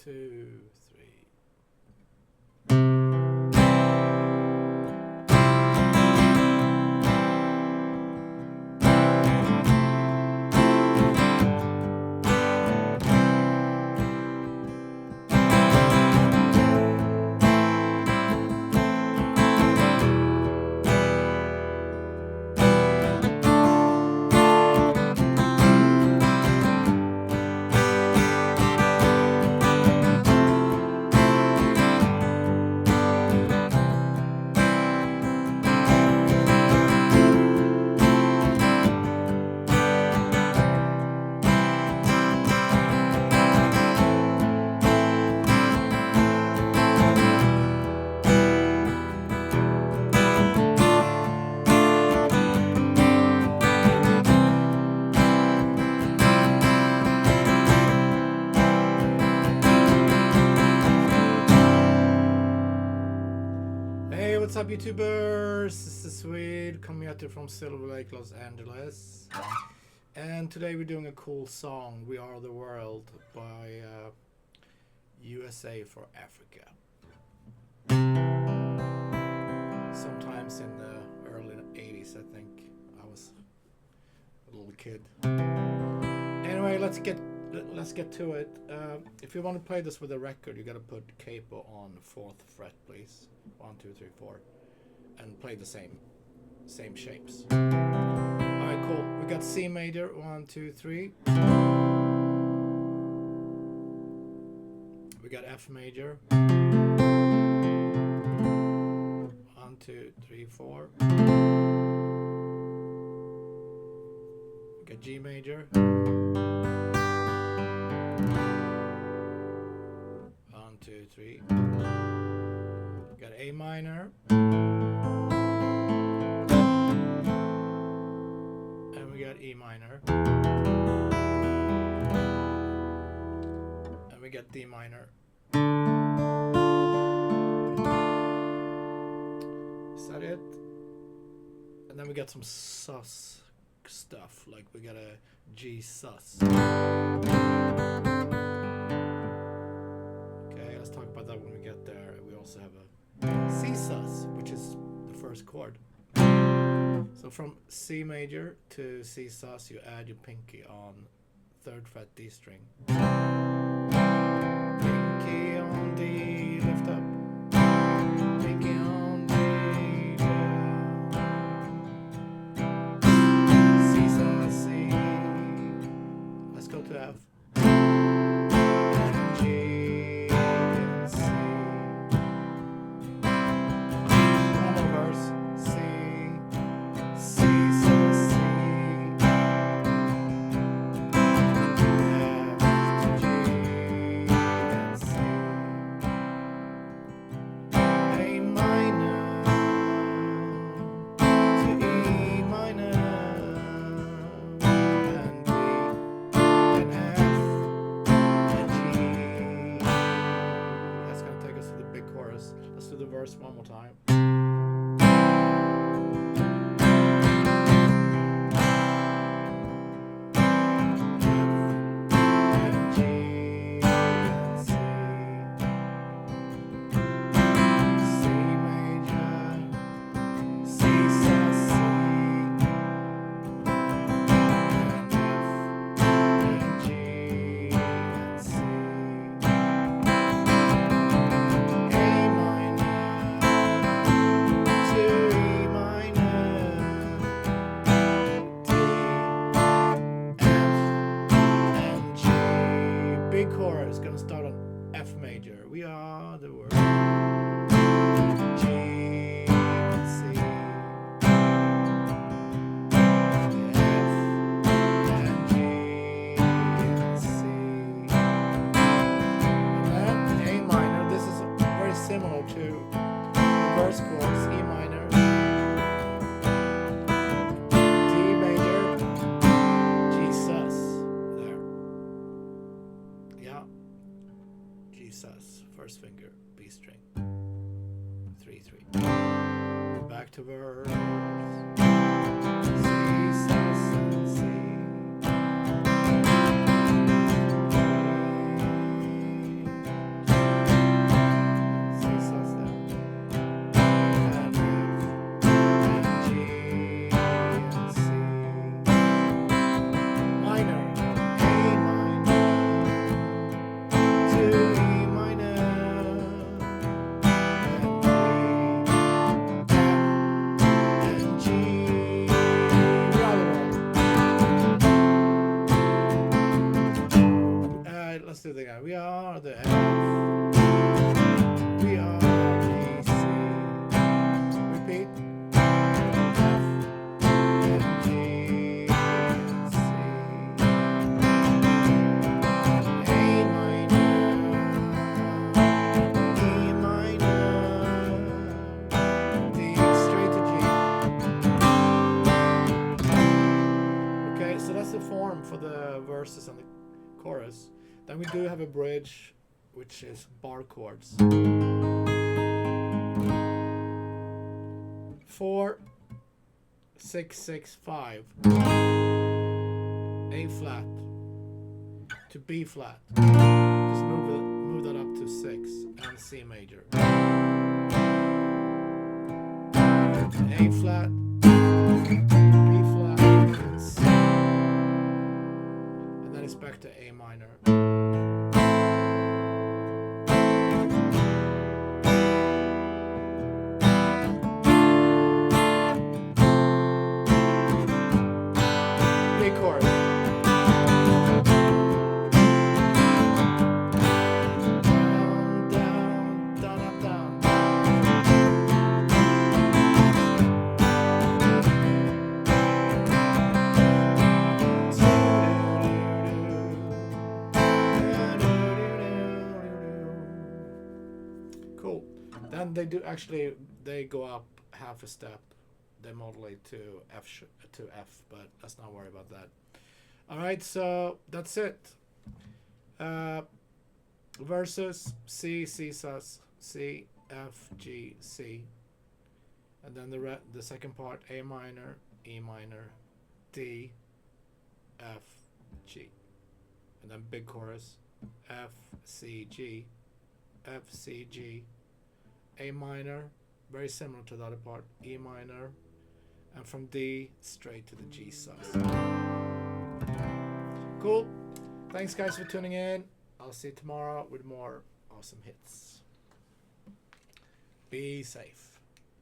2, 3. What's up, YouTubers? This is Swede coming at you from Silver Lake, Los Angeles. And today we're doing a cool song, We Are the World, by USA for Africa. Sometimes in the early 80s, I think. I was a little kid. Anyway, let's get to it. If you want to play this with a record, you gotta put capo on 4th fret, please. 1, 2, 3, 4, and play the same shapes. Alright, cool. We got C major, 1, 2, 3. We got F major, 1, 2, 3, 4. We got G major, 1, 2, 3. We got A minor, and we got E minor, and we got D minor. Is that it? And then we got some sus stuff, like we got a G sus. Okay, let's talk about that when we get there. We also have a C sus, which is the first chord. So from C major to C sus, you add your pinky on 3rd fret D string. Pinky on D, lift up. Pinky on D, down. C sus, C. Let's go to F. And G. One more time. Chorus gonna start on F major. We are the world. G and C. F and G and C. And then A minor. This is very similar to the verse chorus. E minor. D major. G sus. G sus, first finger, B string, 3, 3. Back to verse. C sus and C. are the F. We are the C. Repeat. F and G and C. A minor. E minor. D straight to G. Okay, so that's the form for the verses and the chorus. Then we do have a bridge, which is bar chords. 4, 6, 6, 5. A flat to B flat. Just move that up to 6 and C major. A flat, B flat, and C. And then it's back to A minor. B chord. Down, down, up, down. Cool. Then they do actually, they go up half a step. They modulate to F, but let's not worry about that. All right, so that's it. Verses C, C sus, C, F, G, C, and then the second part A minor, E minor, D, F, G, and then big chorus F, C, G, F, C, G, A minor, very similar to the other part, E minor, and from D straight to the G sus. Cool. Thanks guys for tuning in. I'll see you tomorrow with more awesome hits. Be safe.